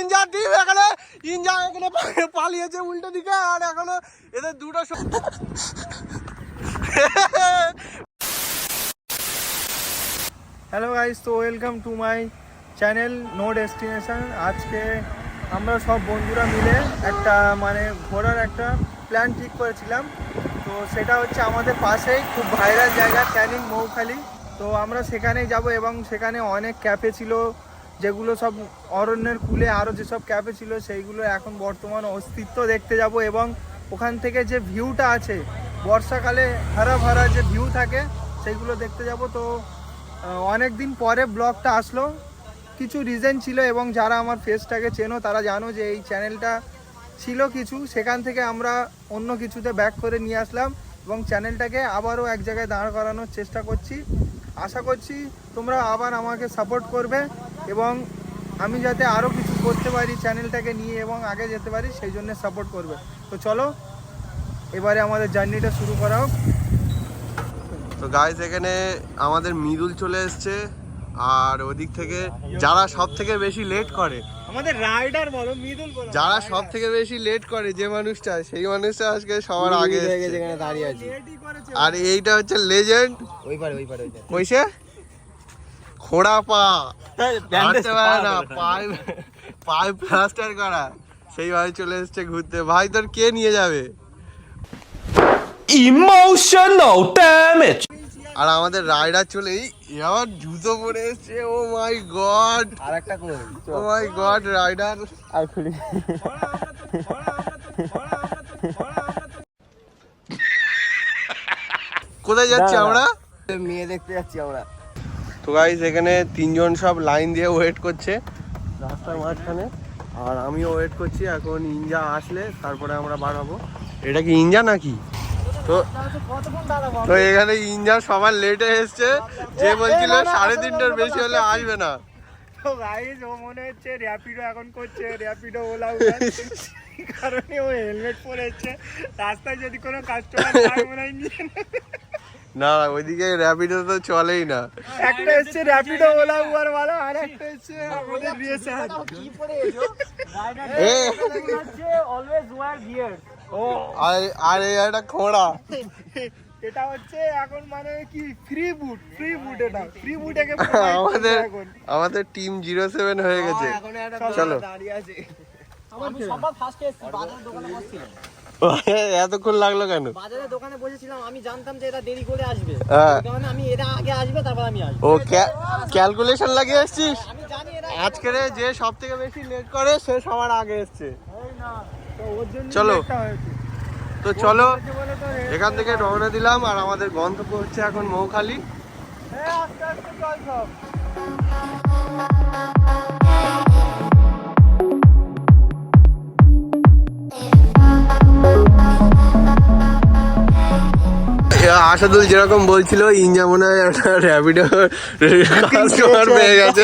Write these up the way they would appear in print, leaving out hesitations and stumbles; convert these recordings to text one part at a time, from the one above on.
Injure team এখানে পালিয়েছে উল্টো দিকে, আর এখনো এদের দুটো হ্যালো গাইস, তো welcome to my channel no destination. আজকে আমরা সব বন্ধুরা মিলে একটা ঘোরার একটা প্ল্যান ঠিক করেছিলাম। তো সেটা হচ্ছে আমাদের পাশেই খুব ভাইরাল জায়গা ক্যানিং মৌখালি। তো আমরা সেখানেই যাব এবং সেখানে অনেক ক্যাফে ছিল, যেগুলো সব অরণ্যের কূলে আরও যেসব ক্যাফে ছিল সেইগুলো এখন বর্তমান অস্তিত্ব দেখতে যাব। এবং ওখান থেকে যে ভিউটা আছে বর্ষাকালে হারা ভরা যে ভিউ থাকে সেইগুলো দেখতে যাব। তো অনেক দিন পরে ব্লগটা আসলো, কিছু রিজন ছিল এবং যারা আমার ফেসটাকে চেনো তারা জানো যে এই চ্যানেলটা ছিল কিছু, সেখান থেকে আমরা অন্য কিছুতে ব্যাক করে নিয়ে আসলাম এবং চ্যানেলটাকে আবারও এক জায়গায় দাঁড় করানোর চেষ্টা করছি। আশা করছি তোমরা আবার আমাকে সাপোর্ট করবে এবং আমি যাতে আরও কিছু করতে পারি চ্যানেলটাকে নিয়ে এবং আগে যেতে পারি সেই জন্য সাপোর্ট করবে। তো চলো এবারে আমাদের জার্নিটা শুরু করা হোক। তো গাইস, এখানে আমাদের মৃদুল চলে এসছে, আর ওদিক থেকে যারা সব থেকে বেশি লেট করে, আমাদের রাইডার বলো মৃদুল বলো, যারা সব থেকে বেশি লেট করে যে মানুষটা, সেই মানুষটা আজকে সবার আগে এখানে দাঁড়িয়ে আছে। আর এইটা হচ্ছে লেজেন্ড, ওই পারে কইছে খোড়া পা হাঁটতে পারে না, পায়ে প্লাস্টার করা, সেই ভাই চলে এসছে ঘুরতে। ভাই তোর কে নিয়ে যাবে? Emotional damage. আর আমাদের রাইডার চলে আবার জুতো পরে এসছে। ও মাই গড, আরেকটা কই, ও মাই গড রাইডার। আর খুলি কোথায় যাচ্ছি আমরা? মেয়ে দেখতে যাচ্ছি আমরা। তো গাইস, এখানে তিনজন সব লাইন দিয়ে ওয়েট করছে রাস্তার মাঝখানে, আর আমিও ওয়েট করছি। এখন ইঞ্জা আসলে তারপরে আমরা বার হবো। এটা কি ইঞ্জা নাকি? তো এখানে ইঞ্জা সবার লেটে এসছে, যে বলছিল 3:30টার বেশি হলে আসবে না। তো গাইস, ও মনে হচ্ছে র্যাপিডো এখন করছে, র্যাপিডো ওলা উবের, কারণে ও হেলমেট পরেছে। রাস্তায় যদি কোনো কাস্টমার যায় মনে হয় নিয়ে না, ওইদিকে র্যাপিডো তো চলেই না। একটা এসছে র্যাপিডো ওলা উবার वाला, আর একটা এসছে আমাদের রিয়েসার। কি পরে এসো রাইডার হচ্ছে অলওয়েজ ওয়্যার গিয়ার। ও আর এটা খোড়া, এটা হচ্ছে এখন কি ফ্রি বুট এটা ফ্রি বুট একে আমাদের টিম 07 হয়ে গেছে। চলো এতক্ষণ লাগলো কেন? বাজারে দোকানে বসেছিলাম, আমি জানতাম যে এটা দেরি করে আসবে, কারণ আমি এরা আগে আসবে তারপর আমি আসবো। ও ক্যালকুলেশন লাগিয়ে আসছিস? আমি জানি এরা আজকের যে সব থেকে বেশি লেট করে সে সবার আগে এসছে। চলো তো চলো এখান থেকে রওনা দিলাম, আর আমাদের গন্তব্য হচ্ছে এখন মৌখালি। আসাদুল যেরকম বলছিল, ইঞ্জা মনে হয় একটা র্যাপিডো কাস্টমার পেয়ে গেছে।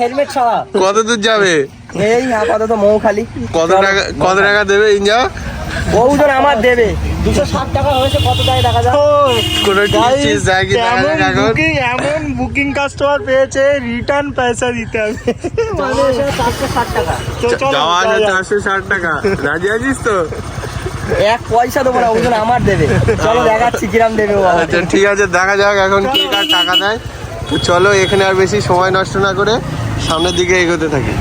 হেলমেট ছাড়া কত দূর যাবে? এই আপাতত মৌখালি। কত টাকা দেবে ইঞ্জা? বহুজন আমার দেবে 260 টাকা হয়েছে, কত টাকা দেখা যায়। এমন বুকিং কাস্টমার পেয়েছে, রিটার্ন পয়সা দিতে হবে 460 টাকা। যাওয়া আছে 460 টাকা। রাজি আছিস তো? এক পয়সা দেবো না, ওজন আমার দেবে। চলো দেখাচ্ছি কিরাম দেবে। আচ্ছা ঠিক আছে, দেখা যাক এখন কে কার টাকা দেয়। তো চলো এখানে আর বেশি সময় নষ্ট না করে সামনের দিকে এগোতে থাকি।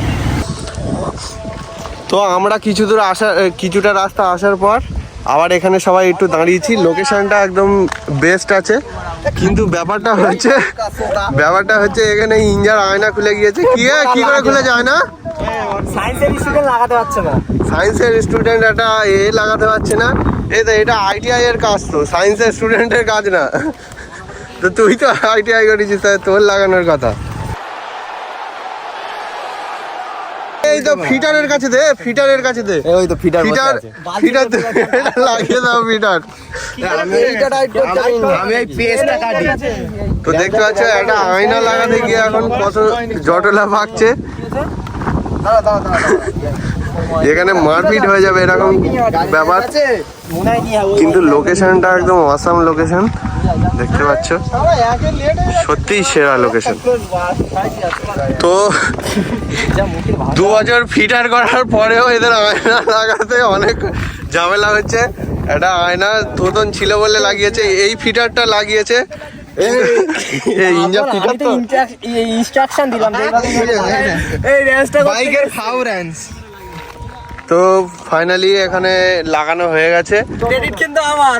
তো আমরা কিছুটা রাস্তা আসার পর আবার এখানে সবাই একটু দাঁড়িয়েছি। লোকেশনটা একদম বেস্ট আছে, কিন্তু ব্যাপারটা হচ্ছে এখানে ইঞ্জার আয়না খুলে গিয়েছে। কি করে খুলে যায় না? সায়েন্সের স্টুডেন্ট লাগাতে পারছে না। সায়েন্সের স্টুডেন্ট একটা লাগাতে পারছে না। এটা ITI এর কাজ, তো সায়েন্সের স্টুডেন্টের কাজ না। তো তুই তো ITI করেছিস, তোর লাগানোর কথা। এই তো ফিটারের কাছে দে, ওই তো ফিটার লাগিয়ে দাও ফিটার। আমি এই পেস্টটা কাটি। তো দেখতে পাচ্ছ একটা আয়না লাগাতে গিয়ে এখন কত জটলা ভাগছে। এখানে মারপিট হয়ে যাবে এরকম ব্যাপার, কিন্তু লোকেশনটা একদম অসাম লোকেশন। দেখতে পাচ্ছ সত্যিই সেরা লোকেশন। তো 2 বছর ফিটার করার পরেও এদের আয়না লাগাতে অনেক ঝামেলা হচ্ছে। একটা আয়না তোতন ছিল বলে লাগিয়েছে, এই ফিটারটা লাগিয়েছে। এই ইঞ্জা ফিটার তো ইনস্ট্রাকশন দিলাম এই রেঞ্জটা বাইকের ফাউ রেঞ্জ। তো ফাইনালি এখানে লাগানো হয়ে গেছে। ক্রেডিট কিন্তু আমার।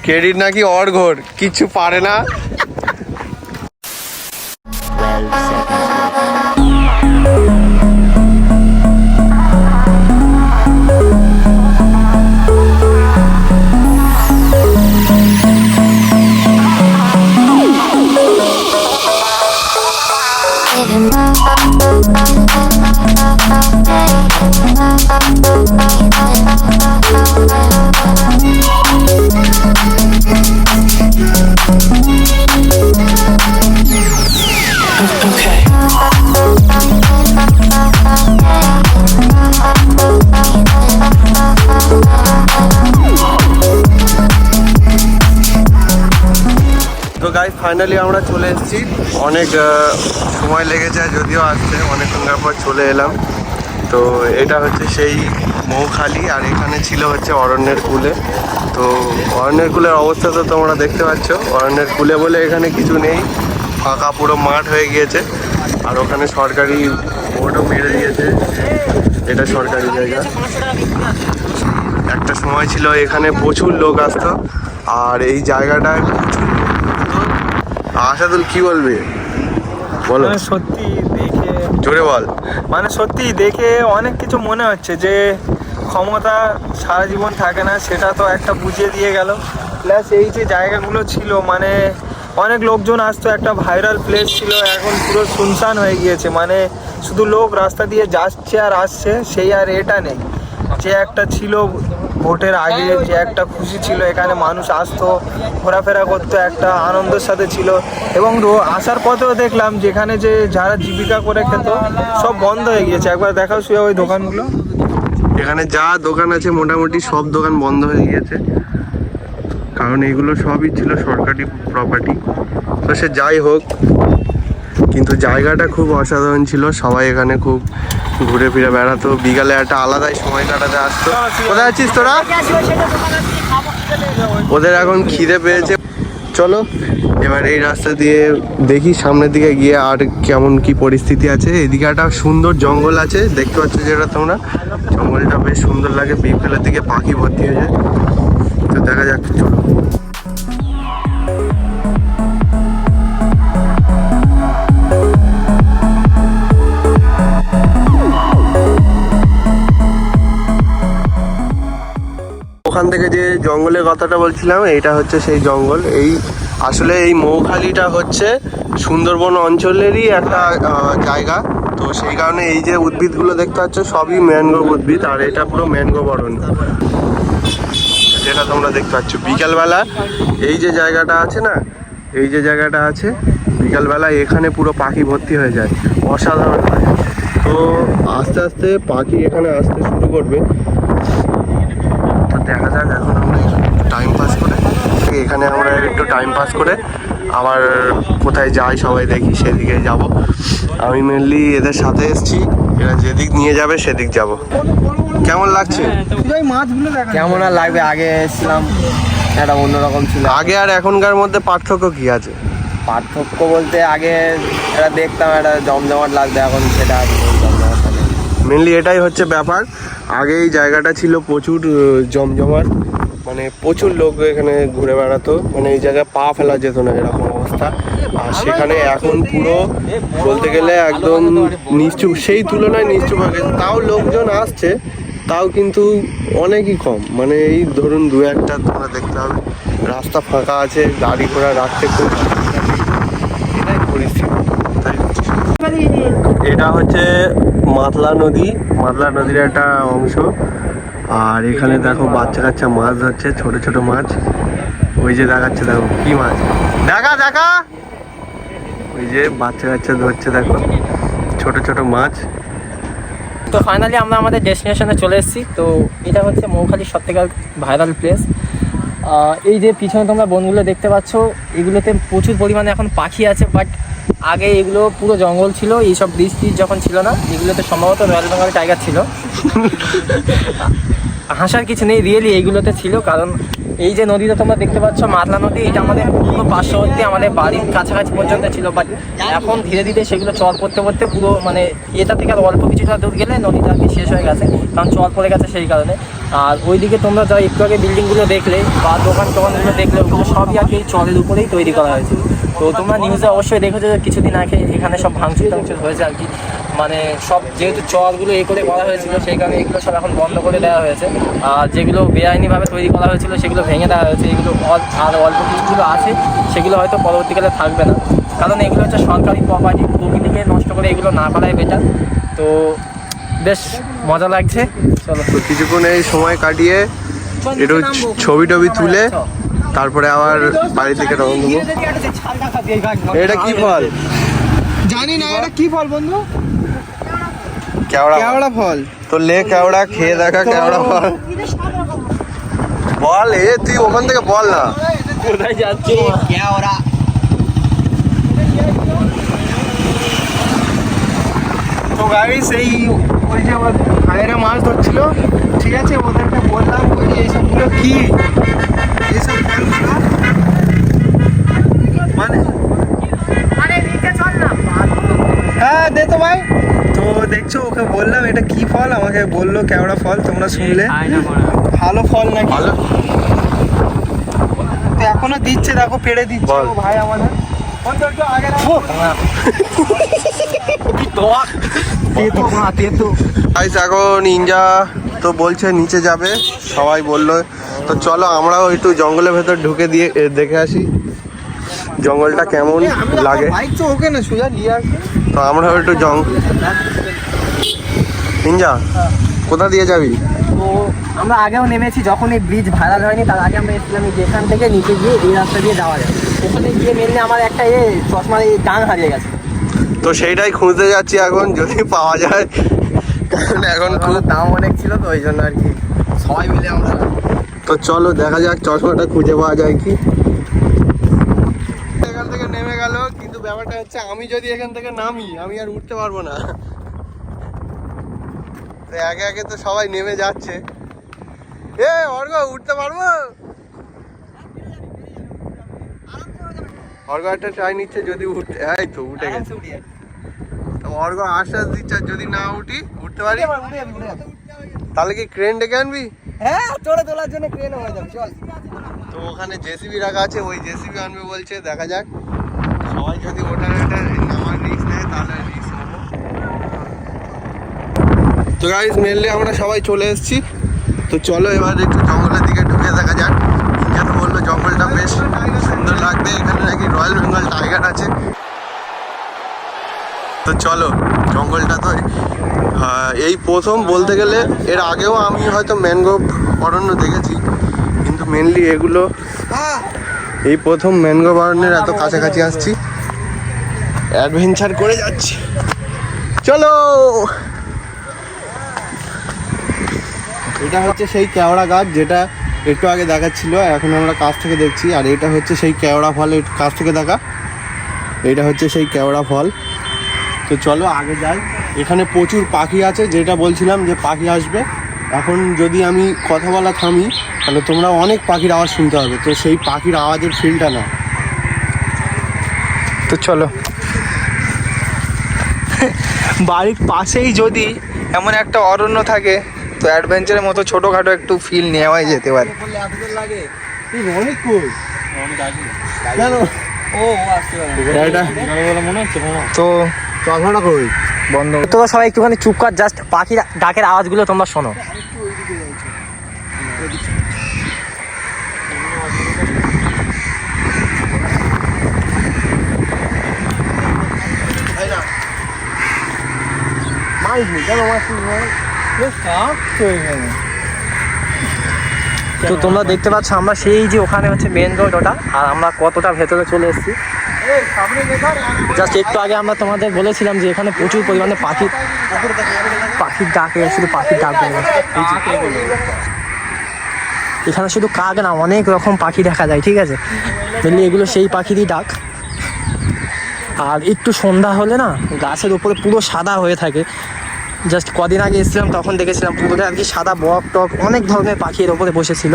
ক্রেডিট নাকি অর্ঘর, কিছু পারে না। তো গাইস ফাইনালি আমরা চলে এসেছি। অনেক সময় লেগেছে যদিও আসতে, অনেকক্ষণ পর চলে এলাম। তো এটা হচ্ছে সেই মৌখালি, আর এখানে ছিল হচ্ছে অরণ্যের কুলে। তো অরণ্যের কুলের অবস্থা তো তোমরা দেখতে পাচ্ছ। অরণ্যের কুলে বলে এখানে কিছু নেই, ফাঁকা পুরো মাঠ হয়ে গিয়েছে। আর ওখানে সরকারি বোর্ডও মেরে দিয়েছে, এটা সরকারি জায়গা। একটা সময় ছিল এখানে প্রচুর লোক আসতো, আর এই জায়গাটা আশাদুল কি বলবে বলো। মানে সত্যি দেখে, জোরে বল। মানে সত্যি দেখে অনেক কিছু মনে হচ্ছে যে ক্ষমতা সারা জীবন থাকে না, সেটা তো একটা বুঝিয়ে দিয়ে গেল। প্লাস এই যে জায়গাগুলো ছিল, মানে অনেক লোকজন আসতো, একটা ভাইরাল প্লেস ছিল, এখন পুরো শুনশান হয়ে গিয়েছে। মানে শুধু লোক রাস্তা দিয়ে যাচ্ছে আর আসছে, সেই আর এটা নেই। যে একটা ছিল ভোটের আগে, যে একটা খুশি ছিল, এখানে মানুষ আসতো, ঘোরাফেরা করতো, একটা আনন্দের সাথে ছিল। এবং আসার পথেও দেখলাম যেখানে যে যারা জীবিকা করে খেত সব বন্ধ হয়ে গিয়েছে। একবার দেখাও শুয়ে ওই দোকানগুলো। এখানে যা দোকান আছে মোটামুটি সব দোকান বন্ধ হয়ে গিয়েছে, কারণ এগুলো সবই ছিল সরকারি প্রপার্টি। তো সে যাই হোক, কিন্তু জায়গাটা খুব অসাধারণ ছিল। সবাই এখানে খুব ঘুরে ফিরে বেড়াতো, বিকালে একটা আলাদাই সময় কাটাতে আসতো। কোথায় আছিস তোরা? ওদের এখন খিদে পেয়েছে। চলো এবার এই রাস্তা দিয়ে দেখি সামনের দিকে গিয়ে আর কেমন কি পরিস্থিতি আছে। এদিকে একটা সুন্দর জঙ্গল আছে, দেখতে পাচ্ছ যেটা তোমরা। জঙ্গলটা বেশ সুন্দর লাগে, বিকেলের দিকে পাখি ভর্তি হয়ে যায়। তো দেখা যাক, চলো। ওখান থেকে যে জঙ্গলের কথাটা বলছিলাম, এইটা হচ্ছে সেই জঙ্গল। এই আসলে এই মৌখালিটা হচ্ছে সুন্দরবন অঞ্চলেরই একটা জায়গা। তো সেই কারণে এই যে উদ্ভিদগুলো দেখতে পাচ্ছ সবই ম্যানগ্রোভ উদ্ভিদ, আর এটা পুরো ম্যানগ্রোভ অরণ্য যেটা তোমরা দেখতে পাচ্ছ। বিকালবেলা এই যে জায়গাটা আছে না, এই যে জায়গাটা আছে, বিকালবেলা এখানে পুরো পাখি ভর্তি হয়ে যায়, অসাধারণ লাগে। তো আস্তে আস্তে পাখি এখানে আসতে শুরু করবে। দেখা যাক, এখন আমরা টাইম পাস করে এখানে আমরা একটু টাইম পাস করে আবার কোথায় যাই সবাই দেখি, সেদিকে যাব। আমি মেনলি এদের সাথে এসেছি, এরা যেদিক নিয়ে যাবে সেদিক যাব। কেমন লাগছে? কেমন আর লাগবে, আগে এসেছিলাম একটা অন্যরকম ছিল। আগে আর এখনকার মধ্যে পার্থক্য কি আছে? পার্থক্য বলতে আগে এটা দেখতাম একটা জমজমাট লাগতো, এখন সেটা আর জমজমাট নেই। মেনলি এটাই হচ্ছে ব্যাপার। আগে এই জায়গাটা ছিল প্রচুর জমজমাট, মানে প্রচুর লোক এখানে ঘুরে বেড়াতো, মানে এই জায়গায় পা ফেলা যেত না, এরকম অবস্থা। আর সেখানে এখন পুরো বলতে গেলে একদম নিশ্চুপ, সেই তুলনায় নিশ্চুপ হয়ে গেছে। তাও লোকজন আসছে, তাও কিন্তু অনেকই কম। মানে এই ধরুন 2-1টা তোমরা দেখতে হবে। রাস্তা ফাঁকা আছে, গাড়ি ঘোড়া রাখতে খুব এটাই পরিস্থিতি। এটা হচ্ছে মাতলা নদী, মাতলা নদীর একটা অংশ। আর এখানে দেখো বাচ্চা কাচ্চা মাছ ধরছে, ছোট ছোট মাছ। ওই যে দেখাচ্ছে, দেখো কি মাছ, দেখা দেখা, ওই যে বাচ্চা কাচ্চা ধরছে, দেখো ছোট ছোট মাছ। তো ফাইনালি আমরা আমাদের ডেস্টিনেশনে চলে এসেছি। তো এটা হচ্ছে মৌখালির সবথেকে ভাইরাল প্লেস। এই যে পিছনে তোমরা বনগুলো দেখতে পাচ্ছ, এগুলোতে প্রচুর পরিমাণে এখন পাখি আছে। বাট আগে এগুলো পুরো জঙ্গল ছিল, এইসব ব্রিজ টিজ যখন ছিল না, এগুলোতে সম্ভবত রয়্যাল বেঙ্গল টাইগার ছিল। হাসার কিছু নেই, রিয়েলি এইগুলোতে ছিল। কারণ এই যে নদীটা তোমরা দেখতে পাচ্ছ, মাতলা নদী, এটা আমাদের পুরো পার্শ্ববর্তী, আমাদের বাড়ির কাছাকাছি পর্যন্ত ছিল। বাট এখন ধীরে ধীরে সেগুলো চর করতে করতে পুরো মানে এটা থেকে আর অল্প কিছুটা দূর গেলে নদীটা আর কি শেষ হয়ে গেছে, কারণ চর পড়ে গেছে সেই কারণে। আর ওইদিকে তোমরা যা একটু আগে বিল্ডিংগুলো দেখলে বা দোকানগুলো দেখলে, ওগুলো সবই আর কি চরের উপরেই তৈরি করা হয়েছিল। তো তোমরা নিউজে অবশ্যই দেখেছো যে কিছুদিন আগে এখানে সব ভাঙচুর টাংচুর হয়েছে আর কি। মানে সব যেহেতু চরগুলো করে করা হয়েছিল, সেই কারণে এগুলো সব এখন বন্ধ করে দেওয়া হয়েছে। আর যেগুলো বেআইনিভাবে তৈরি করা হয়েছিল সেগুলো ভেঙে দেওয়া হয়েছে। এগুলো আর অল্প কিছুগুলো আছে, সেগুলো হয়তো পরবর্তীকালে থাকবে না, কারণ এগুলো হচ্ছে সরকারি প্রপার্টি। প্রকৃতিকে নষ্ট করে এগুলো না করাই বেটার। তো বেশ মজা লাগছে। চলো তো কিছুক্ষণ এই সময় কাটিয়ে একটু ছবি টবি তুলে তারপরে আবার বাড়ির দিকে রওনা দেবো। এটা কি ফল? জানি না এটা কি ফল বন্ধু। কেওড়া কেওড়া ফল। তো লে কেওড়া খেয়ে দেখা কেওড়া ফল। বল তুই ওখান থেকে বল না কোথায় যাচ্ছি। তো গাইস এই ওই যে ভাইয়েরা মাছ ধরছিল, ঠিক আছে, ওদেরকে বললাম ওই এইসবগুলো কি, এইসব ফলগুলো মানে হ্যাঁ দে তো ভাই। তো দেখছো ওকে বললাম এটা কি ফল, আমাকে বললো কেওড়া ফল। তোমরা শুনলে ভালো ফল নাকি? ভালো। তো এখনো দিচ্ছে, দেখো পেড়ে দিচ্ছে বল। ও ভাই আমাদের। আগে এখন ইঞ্জা তো বলছে নিচে যাবে, সবাই বললো। তো চলো আমরাও একটু জঙ্গলের ভেতর ঢুকে দিয়ে দেখে আসি জঙ্গলটা কেমন লাগে। বাইক তো ওকে না সোজা নিয়ে আসবে। তো আমরাও একটু ইঞ্জা কোথা দিয়ে যাবি? তো আমরা আগেও নেমেছি, যখন এই ব্রিজ ভাইরাল হয়নি তার আগে আমরা এসেছিলাম যেখান থেকে নিচে গিয়ে এই রাস্তা দিয়ে যাওয়া যায়। ওখানে গিয়ে মেনলি আমার একটা চশমার এই টাং হারিয়ে গেছে। তো সেইটাই খুঁজতে যাচ্ছি এখন, যদি পাওয়া যায়। কারণ এখন খুব দাম অনেক ছিল, তো ওই জন্য আর কি সবাই মিলে আমরা। তো চলো দেখা যাক চশমাটা খুঁজে পাওয়া যায় কি। এখান থেকে নেমে গেল, কিন্তু ব্যাপারটা হচ্ছে আমি যদি এখান থেকে নামি আমি আর উঠতে পারবো না। তো একে একে তো সবাই নেমে যাচ্ছে। অর্ঘ উঠতে পারবো? অর্ঘ একটা ট্রাই নিচ্ছে, যদি উঠতে, এই তো উঠে গেছে। তো অর্ঘ আশ্বাস দিচ্ছে যদি না উঠতে পারি তাহলে কি ক্রেন ডেকে আনবি? হ্যাঁ তোরা তোলার জন্য ক্রেন হয়ে যাবে, চল। তো ওখানে জেসিবি রাখা আছে, ওই জেসিবি আনবে বলছে, দেখা যাক। সবাই যদি ওটার নামার রিস্ক নেয় তাহলে রিস্ক নেবো। তো গাইস মেনলি আমরা সবাই চলে এসেছি। তো চলো এবার একটু জঙ্গলের দিকে ঢুকে দেখা যাক। যেন বললো জঙ্গলটা বেশ সুন্দর লাগবে, এখানে নাকি রয়্যাল বেঙ্গল টাইগার আছে। তো চলো জঙ্গলটা তো এই প্রথম বলতে গেলে, এর আগেও আমি হয়তো ম্যানগ্রোভ অরণ্য দেখেছি, কিন্তু মেনলি এগুলো এই প্রথম ম্যানগ্রোভ অরণ্যের এত কাছাকাছি আসছি, অ্যাডভেঞ্চার করে যাচ্ছি। চলো। এটা হচ্ছে সেই কেওড়া গাছ যেটা একটু আগে দেখাচ্ছিল, এখন আমরা কাছ থেকে দেখছি। আর এটা হচ্ছে সেই কেওড়া ফল, কাছ থেকে দেখা, এটা হচ্ছে সেই কেওড়া ফল। তো চলো আগে যাই। এখানে প্রচুর পাখি আছে, যেটা বলছিলাম যে পাখি আসবে। এখন যদি আমি কথা বলা থামি তাহলে তোমরা অনেক পাখির আওয়াজ শুনতে হবে, তো সেই পাখির আওয়াজের ফিলটা না। তো চলো। বাড়ির পাশেই যদি এমন একটা অরণ্য থাকে, তো অ্যাডভেঞ্চারের মতো ছোটোখাটো একটু ফিল নেওয়াই যেতে পারে। অনেক কই কেন তো কথাটা কই বন্ধ। তোমরা সবাই একটুখানি চুপ কর, জাস্ট পাখির ডাকের আওয়াজগুলো তোমরা শোনো। তো তোমরা দেখতে পাচ্ছ আমরা সেই যে ওখানে হচ্ছে মেন রোড ওটা, আর আমরা কতটা ভেতরে চলে এসেছি। জাস্ট একটু আগে আমরা তোমাদের বলেছিলাম যে এখানে প্রচুর পরিমাণে পাখির ডাকে, শুধু পাখির ডাক। এখানে শুধু কাক না, অনেক রকম পাখি দেখা যায়, ঠিক আছে? দেখলি এগুলো সেই পাখিরই ডাক। আর একটু সন্ধ্যা হলে না গাছের উপরে পুরো সাদা হয়ে থাকে। জাস্ট কদিন আগে এসেছিলাম তখন দেখেছিলাম পুরোটা আর কি সাদা, বক টক অনেক ধরনের পাখি এর উপরে বসেছিল।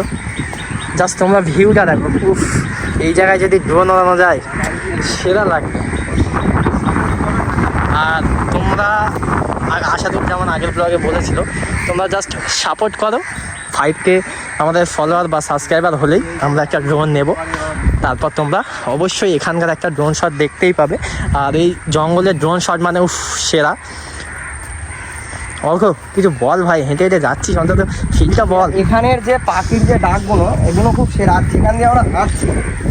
জাস্ট তোমরা ভিউটা দেখো, উফ, এই জায়গায় যদি ড্রোন ওড়ানো যায় সেরা লাগবে। আর তোমরা আশাদুল যেমন আগের ব্লগে বলেছিল, তোমরা জাস্ট সাপোর্ট করো। 5K আমাদের ফলোয়ার বা সাবস্ক্রাইবার হলেই আমরা একটা ড্রোন নেব। তারপর তোমরা অবশ্যই এখানকার একটা ড্রোন শট দেখতেই পাবে। আর এই জঙ্গলের ড্রোন শট মানে উফ সেরা। অর্ঘ কিছু বল ভাই, হেঁটে হেঁটে যাচ্ছিস অন্তত ফিলটা বল। এখানের যে পাখির যে ডাকগুলো এগুলো খুব সেরা। যেখান দিয়ে আমরা হাঁটছি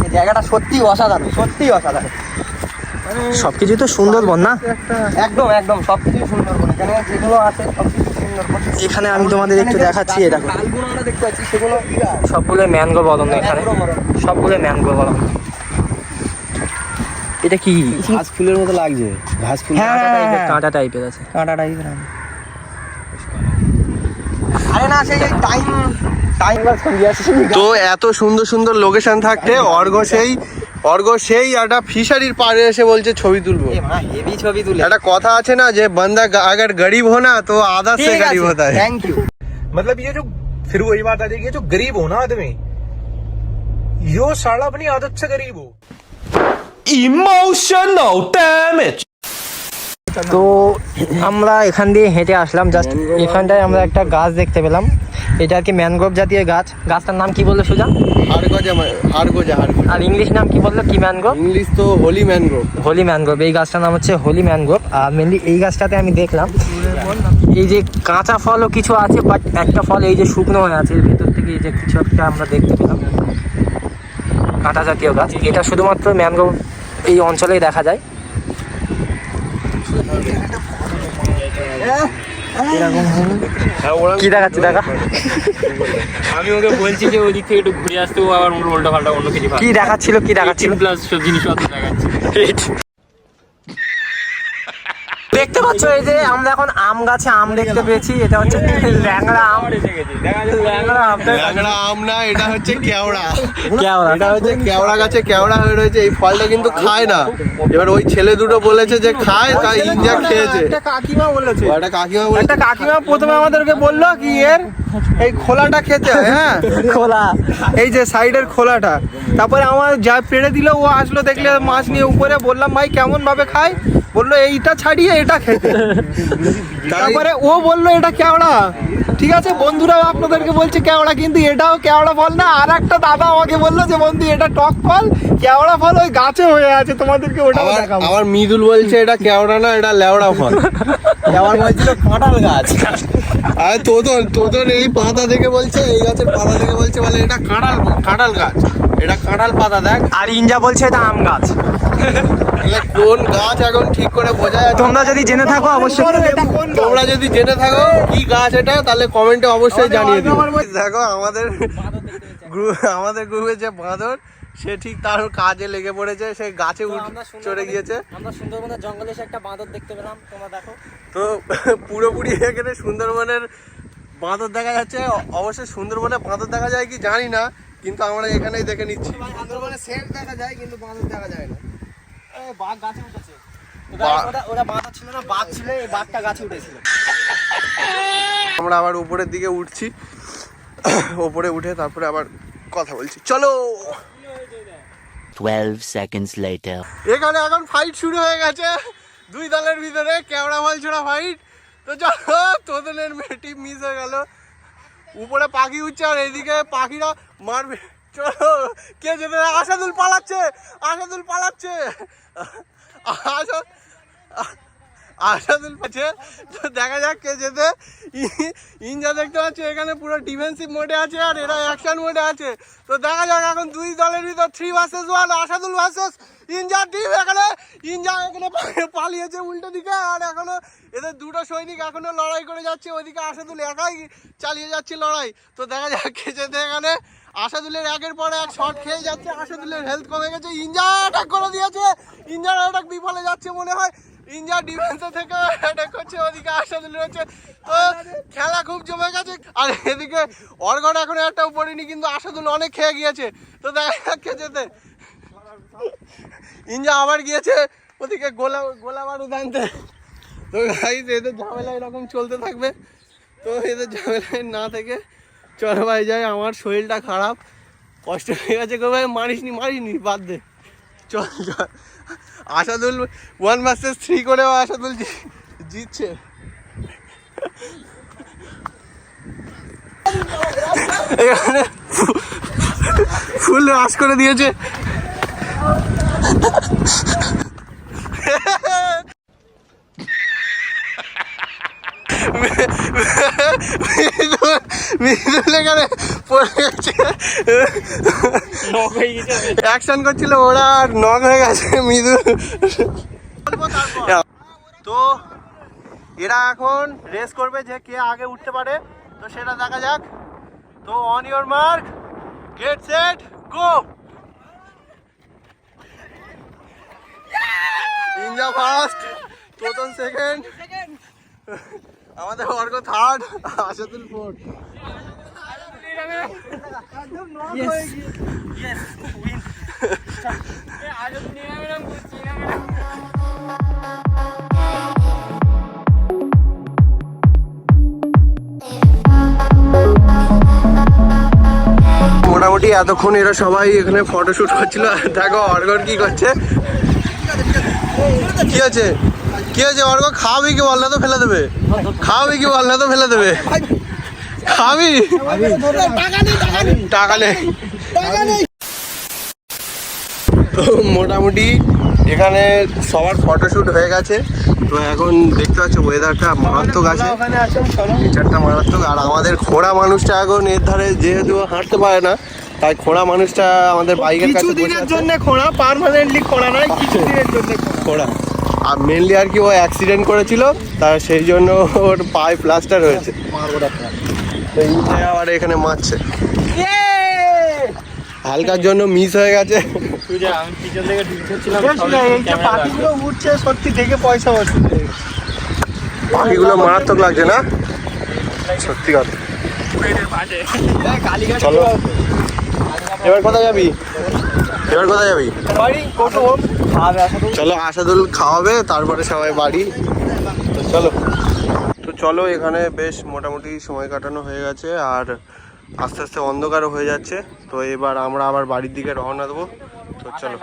এই জায়গাটা সত্যিই অসাধারণ, সত্যিই অসাধারণ। সব কিছুই তো সুন্দরবন না? একদম একদম সব কিছুই সুন্দরবন। এখানে যেগুলো আছে সব কিছু সুন্দরবন। এখানে আমি তোমাদের একটু দেখাচ্ছি, এই দেখো ডালগুলো আমরা দেখতে পাচ্ছি সেগুলো সবগুলো ম্যানগ্রোভ অরণ্য, এখানে সবগুলো ম্যানগ্রোভ অরণ্য। এটা কি ঘাস ফুলের মতো লাগছে, ঘাস ফুল। কাঁটা টাইপের আছে। কাঁটা টাইপের। আরে না সেই টাইম তো এত সুন্দর সুন্দর লোকেশন থাকতে অর্ঘ সেই একটা ফিশারির পাড়ে এসে বলছে ছবি তুলবো। হেভি ছবি তুলে। একটা কথা আছে না যে बंदा अगर गरीब हो ना तो आधा से गरीब होता है। Thank you. मतलब ये जो फिर वही बात आ जाएगी, जो गरीब हो ना आदमी, यो साला अपनी आदत से गरीब हो। Emotional damage. তো আমরা এখান দিয়ে হেঁটে আসলাম। জাস্ট এখানটায় আমরা একটা গাছ দেখতে পেলাম। এটা আর কি ম্যানগ্রোভ জাতীয় গাছ। গাছটার নাম কি বললো সুজা? হারগোজা। আর ইংলিশ নাম কি বললো? কি ম্যানগ্রোভ? ইংলিশ তো হোলি ম্যানগ্রোভ। হোলি ম্যানগ্রোভ। এই গাছটার নাম হচ্ছে হোলি ম্যানগ্রোভ। আর মেনলি এই গাছটাতে আমি দেখলাম এই যে কাঁচা ফলও কিছু আছে, বাট একটা ফল এই যে শুকনো হয়ে আছে, এর ভিতর থেকে এই যে কিছু একটা আমরা দেখতে পেলাম, কাঁটা জাতীয় গাছ। এটা শুধুমাত্র ম্যানগ্রোভ এই অঞ্চলেই দেখা যায়। কি দেখাচ্ছি দেখা? আমি ওকে বলছি যে ওই দিক থেকে একটু ঘুরে আসতে, ও আবার উল্টা পাল্টা অন্য কিছু কি দেখাচ্ছিল? কি দেখাচ্ছিল? প্লাস সব জিনিসপত্র দেখাচ্ছে। দেখতে পাচ্ছ এই যে আমরা এখন আম গাছে আম দেখতে পেয়েছি। এটা হচ্ছে ল্যাংড়া আম। ল্যাংড়া আম, ল্যাংড়া আম না, এটা হচ্ছে কেওড়া। কেওড়া। এটা হচ্ছে কেওড়া গাছে কেওড়া হয়ে রয়েছে। এই ফলটা কিন্তু খায় না। এবার ওই ছেলে দুটো বলেছে যে খায়, তাই ইঞ্জা খেয়েছে। একটা কাকিমা বলেছে, একটা কাকিমা প্রথমে আমাদেরকে বললো কি এর এই খোলাটা খেতে হয়। হ্যাঁ, খোলা, এই যে সাইডের খোলাটা। তারপরে আমার যা পেড়ে দিল, ও আসলো দেখলে মাছ নিয়ে উপরে। বললাম ভাই কেমন ভাবে খায়? বললো এইটা ছাড়িয়ে এটা খেতে। তারপরে ও বললো এটা কেওড়া। ঠিক আছে বন্ধুরাও আপনাদেরকে বলছে কেওড়া, কিন্তু এটাও কেওড়া ফল না। আর একটা দাদা আমাকে বললো যে বন্ধু এটা টক ফল, কেওড়া ফল ওই গাছে হয়ে আছে, তোমাদেরকে ওটা দেখাবো। আমার মৃদুল বলছে এটা কেওড়া না, এটা লেওড়া ফল। আমার বলছিল কাঁঠাল গাছ। আর তোদের এই পাতা দেখে বলছে, এই গাছের পাতা দেখে বলছে বলে এটা কাঁঠাল গাছ, এটা কাঁঠাল পাতা দেখ। আর ইঞ্জা বলছে এটা আম গাছ। কোন গাছ এখন ঠিক করে বোঝা যাচ্ছে। তোমরা যদি জেনে থাকো অবশ্যই, তোমরা যদি জেনে থাকো কি গাছ এটা, তাহলে কমেন্টে অবশ্যই জানিয়ে দিও। দেখো আমাদের গ্রুপে যে বাঁদর, সে ঠিক তার কাজে লেগে পড়েছে। সে গাছে চড়ে গিয়েছে। আমরা সুন্দরবনের জঙ্গলে এসে একটা বাঁদর দেখতে পেলাম, তোমরা দেখো। তো পুরোপুরি এখানে সুন্দরবনের বাঁদর দেখা যাচ্ছে। অবশ্যই সুন্দরবনে বাঁদর দেখা যায় কি জানি না, কিন্তু আমরা এখানেই দেখে নিচ্ছি। সুন্দরবনে সেট দেখা যায় কিন্তু বাঁদর দেখা যায় না। বাঘ গাছে উঠেছে। ওরা বাঁদর ছিল না, বাঘ ছিল। এই বাঘটা গাছে উঠেছিল। আমরা আবার উপরের দিকে উঠছি। উপরে উঠে তারপরে আবার কথা বলছি, চলো। 12 seconds later. এখানে এখন ফাইট শুরু হয়ে গেছে, দুই দলের ভিতরে কেওড়া ফল ছোড়া ফাইট। তো চলো, তোদের টিম মিস হয়ে গেল। উপরে পাখি উঠছে আর এইদিকে পাখিরা মারবে। চলো, কে যেতে? আশাদুল পালাচ্ছে। আশাদুল পাচ্ছে। তো দেখা যাক কে যেতে। ইঞ্জা দেখতে পাচ্ছে এখানে পুরো ডিফেন্সিভ মোডে আছে, আর এরা অ্যাকশন মোডে আছে। তো দেখা যাক এখন দুই দলের ভিতর 3 vs 1, আশাদুল ভার্সেস ইঞ্জা টিম। ইঞ্জা এখানে পালিয়েছে উল্টো দিকে, আর এখনো এদের দুটো সৈনিক এখনো লড়াই করে যাচ্ছে। ওইদিকে আশাদুল একাই চালিয়ে যাচ্ছে লড়াই। তো দেখা যাক কে যেতে এখানে। আশাদুলের একের পর এক শট খেয়ে যাচ্ছে। আশাদুলের হেলথ কমে গেছে। ইঞ্জা অ্যাটাক করে দিয়েছে। ইঞ্জার অ্যাটাক বিফলে যাচ্ছে মনে হয়। ইঞ্জা ডিফেন্সে থেকে অ্যাটাক করছে, ওদিকে আশাদুল আসাদুল রয়েছে। তো খেলা খুব জমে গেছে। আর এদিকে অর্ঘন এখন একটাও পড়েনি, কিন্তু আসাদুল অনেক খেয়ে গিয়েছে। তো দেখা যাক কে যেতে। ইঞ্জা আবার গিয়েছে ওদিকে গোলা বারুদ আনতে। তো গাইস এদের ঝামেলা এরকম চলতে থাকবে। তো এদের ঝামেলায় না থেকে চলো ভাই যাই, আমার শরীরটা খারাপ, কষ্ট হয়ে গেছে। গো ভাই মারিসনি বাদ দে, চল চল। আসাদুল 1 vs 3 করেও আসাদুল জিতছে। এখানে ফুল রাশ করে দিয়েছে। মৃদুল এখানে পড়ে গেছে, অ্যাকশন করছিল ওরা, আর নক হয়ে গেছে মৃদুল। তো এরা এখন রেস করবে যে কে আগে উঠতে পারে, তো সেটা দেখা যাক। তো on your mark, get set, go. Inja first, Totan second, আমাদের অর্ঘ থার্ড, আসাদুল ফোর্থ। মোটামুটি এতক্ষণ এরা সবাই এখানে ফটোশুট করছিল। দেখো অর্ঘন কি করছে। কি আছে অর্ঘ, খাওয়াবি কি বল না তো ফেলে দেবে, খাওয়াবি কি বল না তো ফেলে দেবে, খাবি টাকা নেই। তো মোটামুটি এখানে সবার ফটোশুট হয়ে গেছে। তো এখন দেখতে পাচ্ছ ওয়েদারটা মারাত্মক আছে, নেচারটা মারাত্মক। আর আমাদের খোঁড়া মানুষটা এখন এর ধারে যেহেতু হাঁটতে পারে না, তাই খোঁড়া মানুষটা আমাদের বাইকের কাছে কিছুদিনের জন্য খোঁড়া, পার্মানেন্টলি খোঁড়া নয়, কিছুদিনের জন্য খোঁড়া। আর মেনলি আর কি ও অ্যাক্সিডেন্ট করেছিল, তার সেই জন্য ওর পায়ে প্লাস্টার হয়েছে। তো এই আবার এখানে মারছে, হালকার জন্য মিস হয়ে গেছে। আমি পিছন থেকে ঢুকছিলাম, এই যে পাখিগুলো উঠছে সত্যি দেখে পয়সা হচ্ছে। পাখিগুলো মারাত্মক লাগছে না, সত্যি কথা। চলো এবার কোথায় যাবি, চলো আসাদুল খাওয়াবে, তারপরে সবাই বাড়ি। তো চলো এখানে বেশ মোটামুটি সময় কাটানো হয়ে গেছে, আর আস্তে আস্তে অন্ধকারও হয়ে যাচ্ছে। তো এবার আমরা আবার বাড়ির দিকে রওনা দেবো। তো চলো।